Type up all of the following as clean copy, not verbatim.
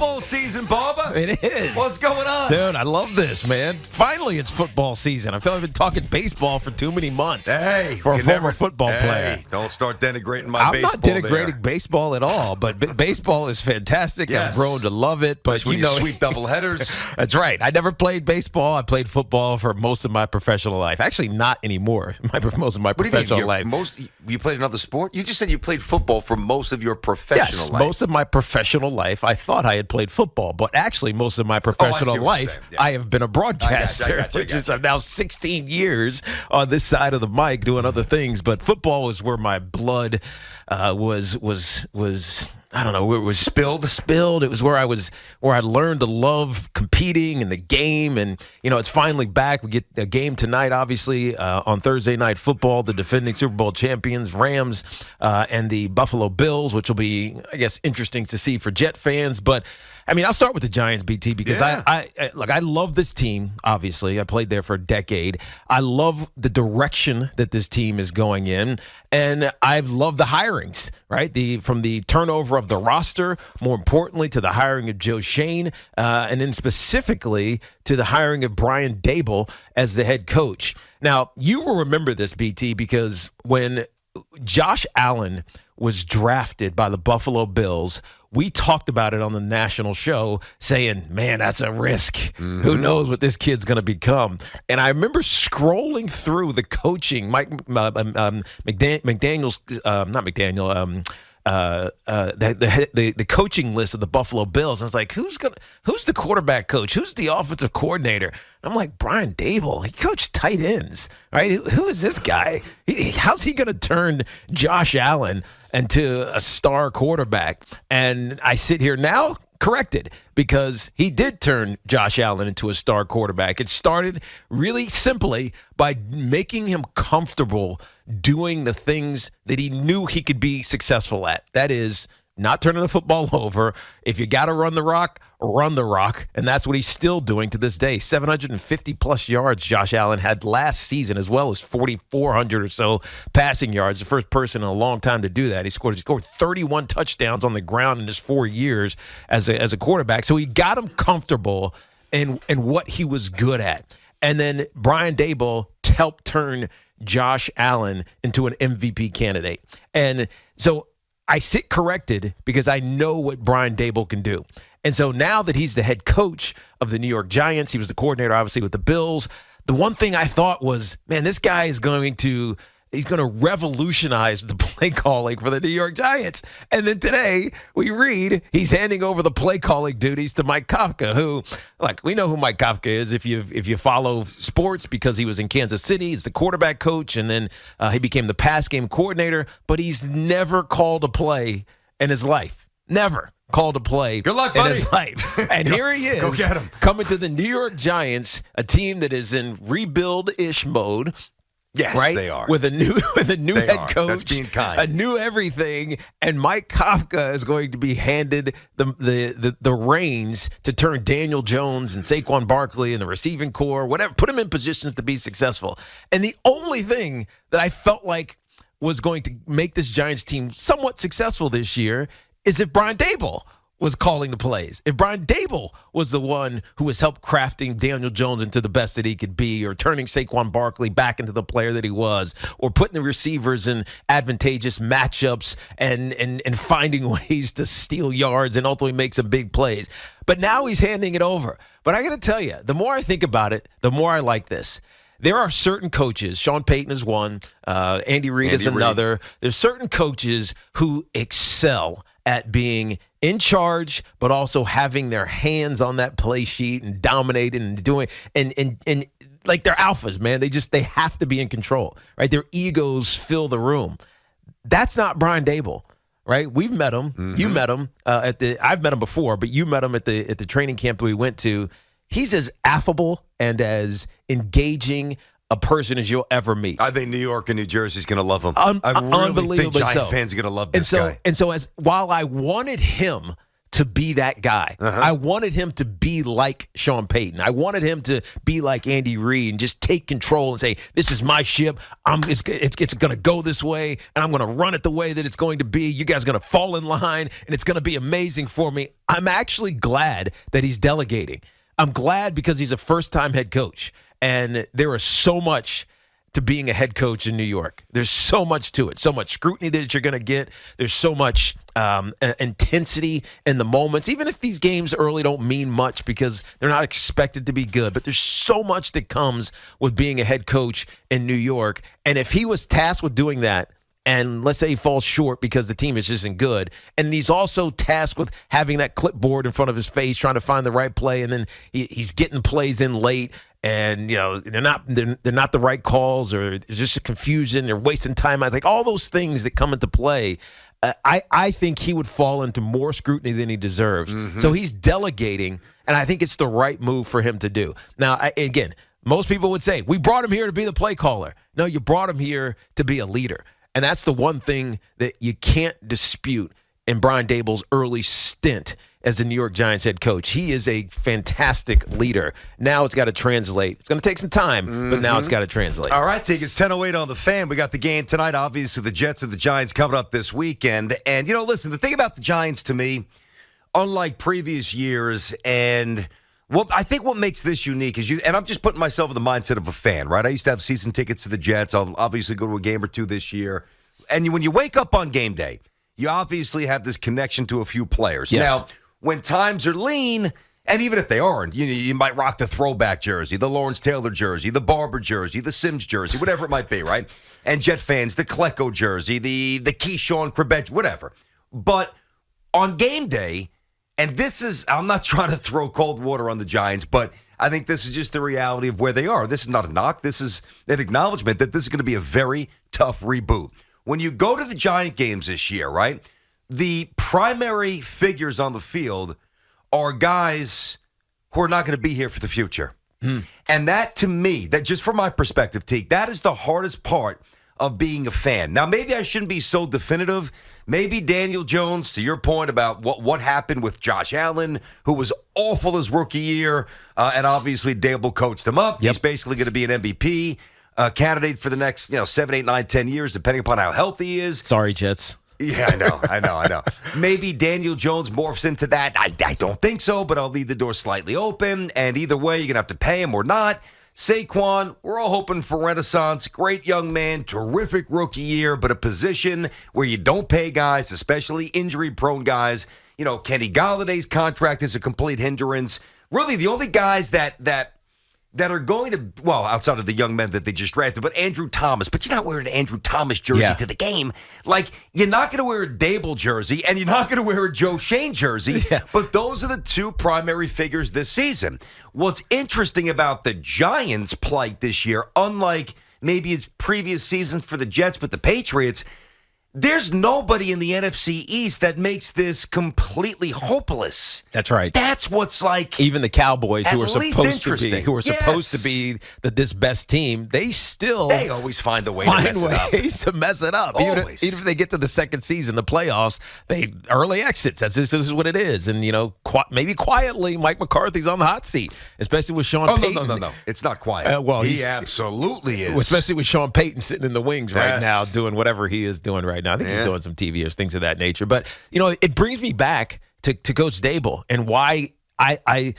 football season, Bubba. It is. What's going on? Dude, I love this, man. Finally, it's football season. I feel like I've been talking baseball for too many months. Hey, for a former football player. Don't start denigrating my baseball. I'm not denigrating baseball at all, but baseball is fantastic. Yes. I've grown to love it. But Especially when you sweep doubleheaders. That's right. I never played baseball. I played football for most of my professional life. Actually, not anymore. Most of my professional life. You played another sport? You just said you played football for most of your professional life. Most of my professional life, I thought I had played football, but actually, most of my professional life, I have been a broadcaster, which is now 16 years on this side of the mic doing other things. But football was where my blood was. I don't know. It was spilled. It was where I learned to love competing in the game, and it's finally back. We get a game tonight, obviously on Thursday Night Football. The defending Super Bowl champions, Rams, and the Buffalo Bills, which will be, I guess, interesting to see for Jet fans. But I mean, I'll start with the Giants, BT, because I love this team. Obviously, I played there for a decade. I love the direction that this team is going in, and I've loved the hirings. Right, from the turnover of the roster, more importantly, to the hiring of Joe Shane, and then specifically to the hiring of Brian Daboll as the head coach. Now, you will remember this, BT, because when Josh Allen was drafted by the Buffalo Bills, we talked about it on the national show saying, man, that's a risk. Mm-hmm. Who knows what this kid's going to become? And I remember scrolling through the coaching, the coaching list of the Buffalo Bills. And I was like, who's the quarterback coach? Who's the offensive coordinator? And I'm like, Brian Daboll. He coached tight ends, right? Who is this guy? How's he going to turn Josh Allen into a star quarterback? And I sit here now corrected, because he did turn Josh Allen into a star quarterback. It started really simply by making him comfortable doing the things that he knew he could be successful at. That is, not turning the football over. If you got to run the rock, and that's what he's still doing to this day. 750-plus yards Josh Allen had last season, as well as 4,400 or so passing yards. The first person in a long time to do that. He scored 31 touchdowns on the ground in his 4 years as a quarterback. So he got him comfortable in what he was good at. And then Brian Daboll helped turn Josh Allen into an MVP candidate. And so I sit corrected because I know what Brian Daboll can do. And so now that he's the head coach of the New York Giants, he was the coordinator, obviously, with the Bills. The one thing I thought was, man, this guy is going to revolutionize the play calling for the New York Giants. And then today we read he's handing over the play calling duties to Mike Kafka, who, we know who Mike Kafka is if you follow sports, because he was in Kansas City. He's the quarterback coach, and then he became the pass game coordinator. But he's never called a play in his life. Never called a play. Good luck, buddy. In his life. And here he is, go get him, coming to the New York Giants, a team that is in rebuild-ish mode. Yes, right? They are. With a new head coach. That's being kind. A new everything, and Mike Kafka is going to be handed the reins to turn Daniel Jones and Saquon Barkley and the receiving core, whatever, put them in positions to be successful. And the only thing that I felt like was going to make this Giants team somewhat successful this year is if Brian Daboll was calling the plays. If Brian Daboll was the one who was helped crafting Daniel Jones into the best that he could be, or turning Saquon Barkley back into the player that he was, or putting the receivers in advantageous matchups and finding ways to steal yards and ultimately make some big plays. But now he's handing it over. But I got to tell you, the more I think about it, the more I like this. There are certain coaches, Sean Payton is one, Andy Reid is another. There's certain coaches who excel at being in charge, but also having their hands on that play sheet and dominating and doing and like they're alphas, man. They have to be in control, right? Their egos fill the room. That's not Brian Daboll, right? We've met him. Mm-hmm. You met him I've met him before, but you met him at the training camp that we went to. He's as affable and as engaging a person as you'll ever meet. I think New York and New Jersey's going to love him. I really think Giant fans are going to love this guy. And so while I wanted him to be that guy. I wanted him to be like Sean Payton. I wanted him to be like Andy Reid and just take control and say, this is my ship. It's going to go this way, and I'm going to run it the way that it's going to be. You guys are going to fall in line, and it's going to be amazing for me. I'm actually glad that he's delegating. I'm glad because he's a first-time head coach, and there is so much to being a head coach in New York. There's so much to it, so much scrutiny that you're going to get. There's so much intensity in the moments, even if these games early don't mean much because they're not expected to be good. But there's so much that comes with being a head coach in New York. And if he was tasked with doing that, and let's say he falls short because the team is just isn't good, and he's also tasked with having that clipboard in front of his face, trying to find the right play, and then he's getting plays in late, and they're not the right calls, or there's just a confusion, they're wasting time. I think all those things that come into play. I think he would fall into more scrutiny than he deserves. So he's delegating, and I think it's the right move for him to do. Now, again, most people would say, we brought him here to be the play caller. No, you brought him here to be a leader. And that's the one thing that you can't dispute in Brian Daboll's early stint as the New York Giants head coach. He is a fantastic leader. Now it's got to translate. It's going to take some time, but now it's got to translate. All right, Tiki, it's 10:08 on the Fan. We got the game tonight. Obviously, the Jets and the Giants coming up this weekend. And, listen, the thing about the Giants to me, unlike previous years, and I think what makes this unique is and I'm just putting myself in the mindset of a fan, right? I used to have season tickets to the Jets. I'll obviously go to a game or two this year. And when you wake up on game day, you obviously have this connection to a few players. Yes. Now, when times are lean, and even if they aren't, you might rock the throwback jersey, the Lawrence Taylor jersey, the Barber jersey, the Sims jersey, whatever it might be, right? And Jet fans, the Klecko jersey, the Keyshawn Krabet, whatever. But on game day, and I'm not trying to throw cold water on the Giants, but I think this is just the reality of where they are. This is not a knock. This is an acknowledgement that this is going to be a very tough reboot. When you go to the Giant games this year, right, the primary figures on the field are guys who are not going to be here for the future. And that, to me, that just from my perspective, Teague, that is the hardest part of being a fan. Now, maybe I shouldn't be so definitive. Maybe Daniel Jones, to your point about what happened with Josh Allen, who was awful his rookie year, and obviously Daboll coached him up. He's basically going to be an MVP candidate for the next 7, 8, 9, 10 years, depending upon how healthy he is. Sorry, Jets. Yeah, I know. Maybe Daniel Jones morphs into that. I don't think so, but I'll leave the door slightly open. And either way, you're going to have to pay him or not. Saquon, we're all hoping for renaissance. Great young man, terrific rookie year, but a position where you don't pay guys, especially injury-prone guys. Kenny Galladay's contract is a complete hindrance. Really, the only guys that are going to, well, outside of the young men that they just drafted, but Andrew Thomas. But you're not wearing an Andrew Thomas jersey to the game. Like, you're not going to wear a Daboll jersey, and you're not going to wear a Joe Shane jersey. But those are the two primary figures this season. What's interesting about the Giants' plight this year, unlike maybe his previous seasons for the Jets, but the Patriots, there's nobody in the NFC East that makes this completely hopeless. That's right. That's what's like. Even the Cowboys, who are supposed to be this best team, they always find a way to mess it up. Even if they get to the second season, the playoffs, they early exits. This is what it is. And maybe quietly, Mike McCarthy's on the hot seat, especially with Sean Payton. No, it's not quiet. He absolutely is. Especially with Sean Payton sitting in the wings right now, doing whatever he is doing right now. I think he's doing some TV or things of that nature. But, it brings me back to Coach Daboll and why I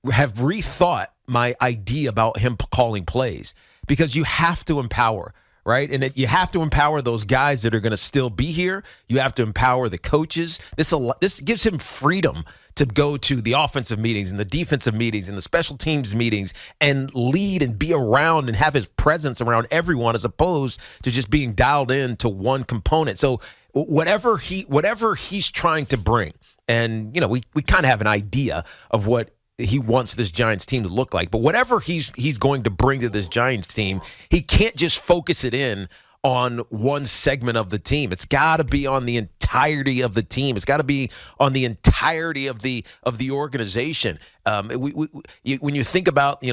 have rethought my idea about him calling plays, because you have to empower, right? And you have to empower those guys that are going to still be here. You have to empower the coaches. This gives him freedom to go to the offensive meetings and the defensive meetings and the special teams meetings and lead and be around and have his presence around everyone, as opposed to just being dialed in to one component. So whatever he's trying to bring, and we kind of have an idea of what he wants this Giants team to look like, but whatever he's going to bring to this Giants team, he can't just focus it in on one segment of the team. It's got to be on the entirety of the team. It's got to be on the entirety of the organization. When you think about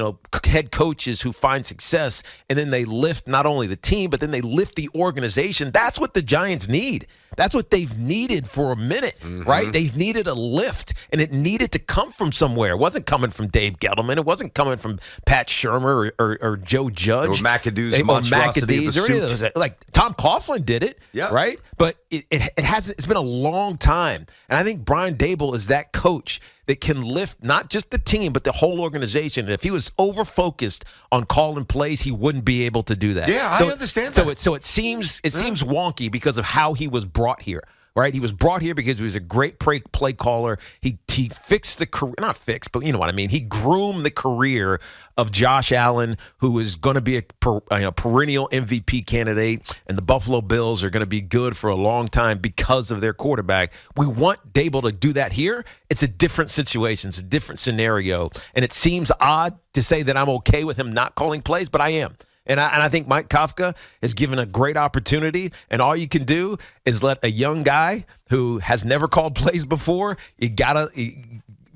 head coaches who find success and then they lift not only the team but then they lift the organization, that's what the Giants need. That's what they've needed for a minute, right? They've needed a lift, and it needed to come from somewhere. It wasn't coming from Dave Gettleman. It wasn't coming from Pat Shurmur or Joe Judge. Or McAdoo's monstrosity of the or any of suit. those. Like Tom Coughlin did it, right? But it hasn't. It's been a long time, and I think Brian Daboll is that coach that can lift not just the team but the whole organization. And if he was over focused on calling plays, he wouldn't be able to do that. Yeah, I understand that. So it seems wonky because of how he was brought here. Right, he was brought here because he was a great play caller. He fixed the career, not fixed, but you know what I mean. He groomed the career of Josh Allen, who is going to be a perennial MVP candidate, and the Buffalo Bills are going to be good for a long time because of their quarterback. We want Daboll to do that here. It's a different situation. It's a different scenario, and it seems odd to say that I'm okay with him not calling plays, but I am. And I think Mike Kafka is given a great opportunity, and all you can do is let a young guy who has never called plays before, you gotta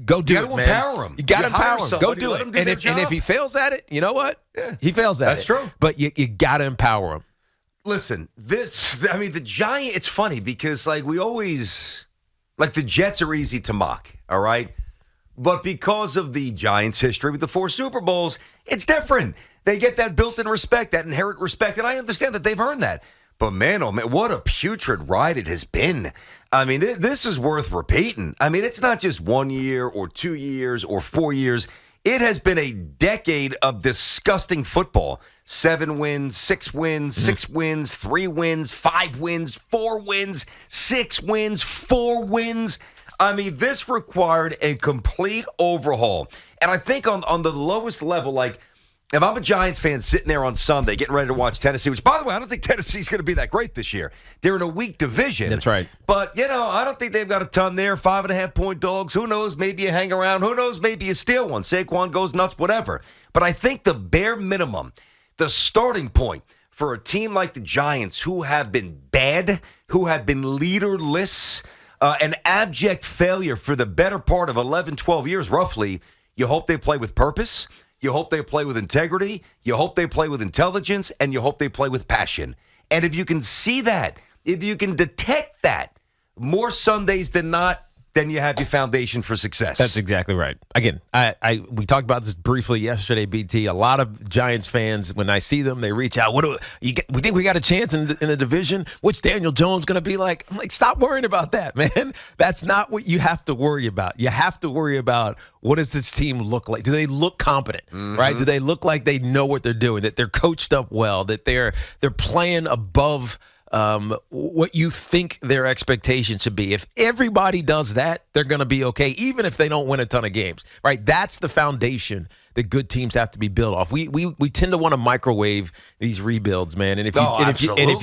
go do it, man. You gotta empower him. You gotta empower him. Go do it. And if he fails at it, you know what? Yeah. He fails at it. That's true. But you gotta empower him. Listen, the Giant, it's funny because we always, the Jets are easy to mock, all right? But because of the Giants' history with the 4 Super Bowls, it's different. They get that built-in respect, that inherent respect, and I understand that they've earned that. But man, oh man, what a putrid ride it has been. I mean, this is worth repeating. I mean, it's not just 1 year or 2 years or 4 years. It has been a decade of disgusting football. 7 wins, 6 wins, 6 wins, 3 wins, 5 wins, 4 wins, 6 wins, 4 wins. I mean, this required a complete overhaul. And I think on the lowest level, if I'm a Giants fan sitting there on Sunday getting ready to watch Tennessee, which, by the way, I don't think Tennessee's going to be that great this year. They're in a weak division. That's right. But, I don't think they've got a ton there. 5.5-point dogs. Who knows? Maybe you hang around. Who knows? Maybe you steal one. Saquon goes nuts, whatever. But I think the bare minimum, the starting point for a team like the Giants who have been bad, who have been leaderless, an abject failure for the better part of 11, 12 years, roughly, you hope they play with purpose. You hope they play with integrity. You hope they play with intelligence. And you hope they play with passion. And if you can see that, if you can detect that more Sundays than not, then you have your foundation for success. That's exactly right. Again, we talked about this briefly yesterday, BT. A lot of Giants fans, when I see them, they reach out. We think we got a chance in the division? What's Daniel Jones going to be like? I'm like, stop worrying about that, man. That's not what you have to worry about. You have to worry about, what does this team look like? Do they look competent, right? Do they look like they know what they're doing, that they're coached up well, that they're playing above what you think their expectation should be? If everybody does that, they're going to be okay, even if they don't win a ton of games, right? That's the foundation that good teams have to be built off. We tend to want to microwave these rebuilds, man. And if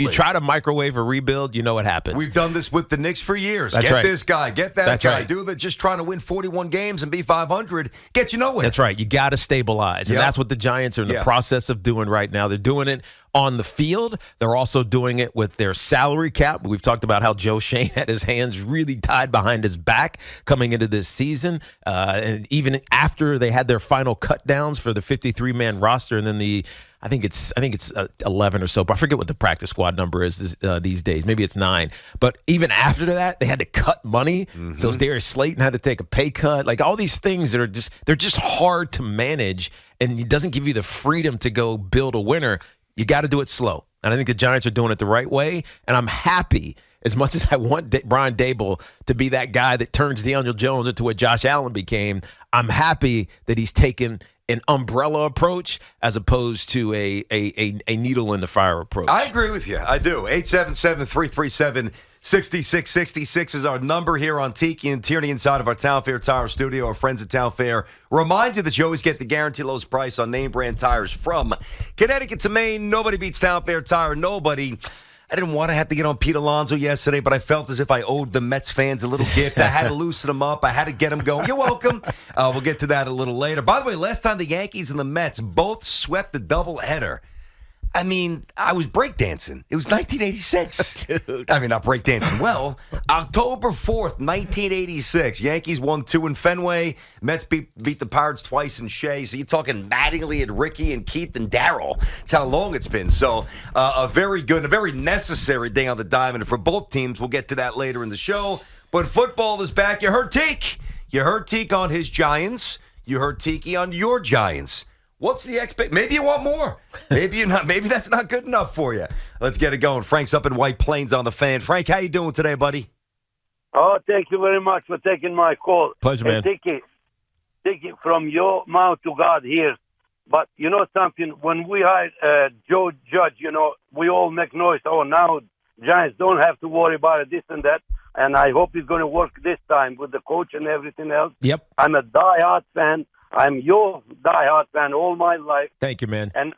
you try to microwave a rebuild, you know what happens. We've done this with the Knicks for years. That's get right. This guy, get that That's guy. right. Do that. Just trying to win 41 games and be 500 get you nowhere. That's right. You got to stabilize, and that's what the Giants are in the process of doing right now. They're doing it on the field. They're also doing it with their salary cap. We've talked about how Joe Shane had his hands really tied behind his back coming into this season, and even after they had their final cut downs for the 53-man roster, and then I think it's 11 or so, but I forget what the practice squad number is these days. Maybe it's 9. But even after that, they had to cut money. So Darius Slayton had to take a pay cut. Like, all these things that are they're just hard to manage, and it doesn't give you the freedom to go build a winner. You got to do it slow. And I think the Giants are doing it the right way. And I'm happy, as much as I want Brian Daboll to be that guy that turns Daniel Jones into what Josh Allen became, I'm happy that he's taken an umbrella approach as opposed to a needle in the fire approach. I agree with you. I do. 877-337-6666 is our number here on Tiki and Tierney inside of our Town Fair Tire studio. Our friends at Town Fair remind you that you always get the guaranteed lowest price on name brand tires from Connecticut to Maine. Nobody beats Town Fair Tire. Nobody. I didn't want to have to get on Pete Alonso yesterday, but I felt as if I owed the Mets fans a little gift. I had to loosen them up. I had to get them going. You're welcome. We'll get to that a little later. By the way, last time the Yankees and the Mets both swept the doubleheader, I mean, I was breakdancing. It was 1986. Dude. I mean, not breakdancing well. October 4th, 1986. Yankees won 2 in Fenway. Mets beat the Pirates twice in Shea. So you're talking Mattingly and Ricky and Keith and Daryl. That's how long it's been. So a very good, a very necessary day on the diamond for both teams. We'll get to that later in the show. But football is back. You heard Tiki. You heard Tiki on his Giants. You heard Tiki on your Giants. What's the Maybe you want more. Maybe you're not. Maybe that's not good enough for you. Let's get it going. Frank's up in White Plains on the Fan. Frank, how you doing today, buddy? Oh, thank you very much for taking my call. Pleasure, man. Take it from your mouth to God here. But you know something? When we hired Joe Judge, we all make noise. Oh, now Giants don't have to worry about it, this and that. And I hope he's going to work this time with the coach and everything else. Yep. I'm a diehard fan. I'm your diehard fan all my life. Thank you, man. And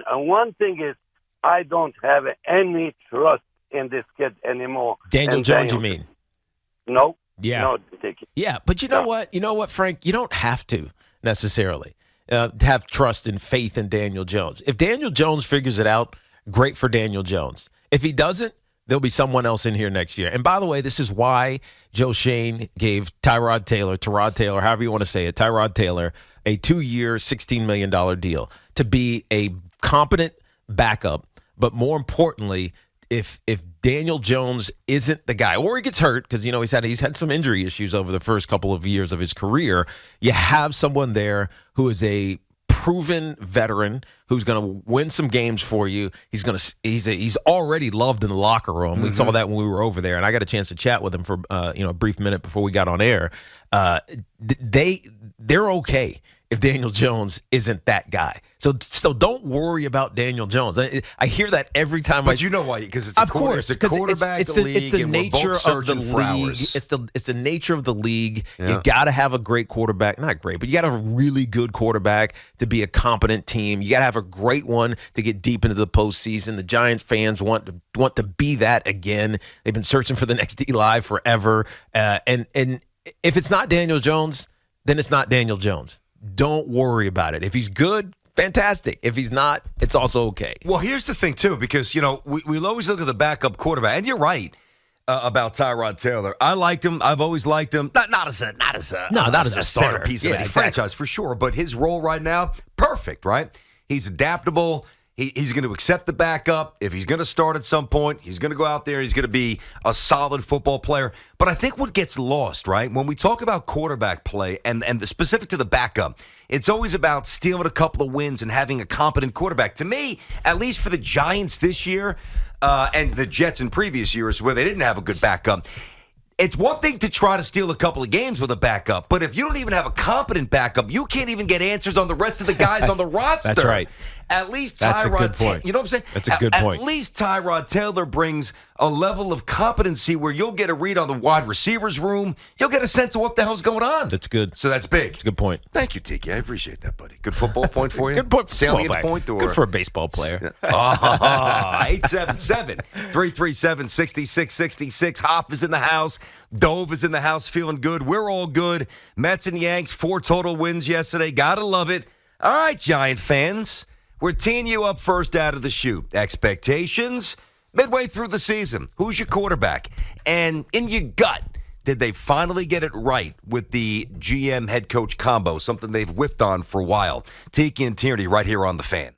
one thing is, I don't have any trust in this kid anymore. Daniel Jones, you mean? No. Yeah. No, take it. Yeah, but you know what? You know what, Frank? You don't have to necessarily have trust and faith in Daniel Jones. If Daniel Jones figures it out, great for Daniel Jones. If he doesn't, there'll be someone else in here next year. And by the way, this is why Joe Shane gave Tyrod Taylor, however you want to say it, Tyrod Taylor, a 2-year, $16 million deal to be a competent backup. But more importantly, if Daniel Jones isn't the guy, or he gets hurt, because he's had some injury issues over the first couple of years of his career, you have someone there who is a proven veteran who's going to win some games for you. He's already loved in the locker room. Mm-hmm. We saw that when we were over there, and I got a chance to chat with him for a brief minute before we got on air. They're okay if Daniel Jones isn't that guy. So don't worry about Daniel Jones. I hear that every time. But you know why? Because it's a quarterback league. It's the and nature we're both of the searching for league. hours. It's the nature of the league. Yeah. You got to have a great quarterback. Not great, but you got to have a really good quarterback to be a competent team. You got to have a great one to get deep into the postseason. The Giants fans want to be that again. They've been searching for the next Eli forever. And if it's not Daniel Jones, then it's not Daniel Jones. Don't worry about it. If he's good, fantastic. If he's not, it's also okay. Well, here's the thing, too, because, we'll always look at the backup quarterback. And you're right about Tyrod Taylor. I liked him. I've always liked him. Not as a starter piece of any exactly. franchise, for sure. But his role right now, perfect, right? He's adaptable. He's going to accept the backup. If he's going to start at some point, he's going to go out there. He's going to be a solid football player. But I think what gets lost, right, when we talk about quarterback play and the specific to the backup, it's always about stealing a couple of wins and having a competent quarterback. To me, at least for the Giants this year and the Jets in previous years where they didn't have a good backup, it's one thing to try to steal a couple of games with a backup, but if you don't even have a competent backup, you can't even get answers on the rest of the guys on the roster. That's right. At least That's a good Tyrod, point. You know what I'm saying? That's a good point. At least Tyrod Taylor brings a level of competency where you'll get a read on the wide receivers room. You'll get a sense of what the hell's going on. That's good. So that's big. That's a good point. Thank you, Tiki. I appreciate that, buddy. Good football point for you? Good point. Salient point? Or? Good for a baseball player. 877-337-6666. Hoff is in the house. Dove is in the house feeling good. We're all good. Mets and Yanks, 4 total wins yesterday. Gotta love it. All right, Giant fans. We're teeing you up first out of the chute. Expectations midway through the season. Who's your quarterback? And in your gut, did they finally get it right with the GM head coach combo, something they've whiffed on for a while? Tiki and Tierney right here on The Fan.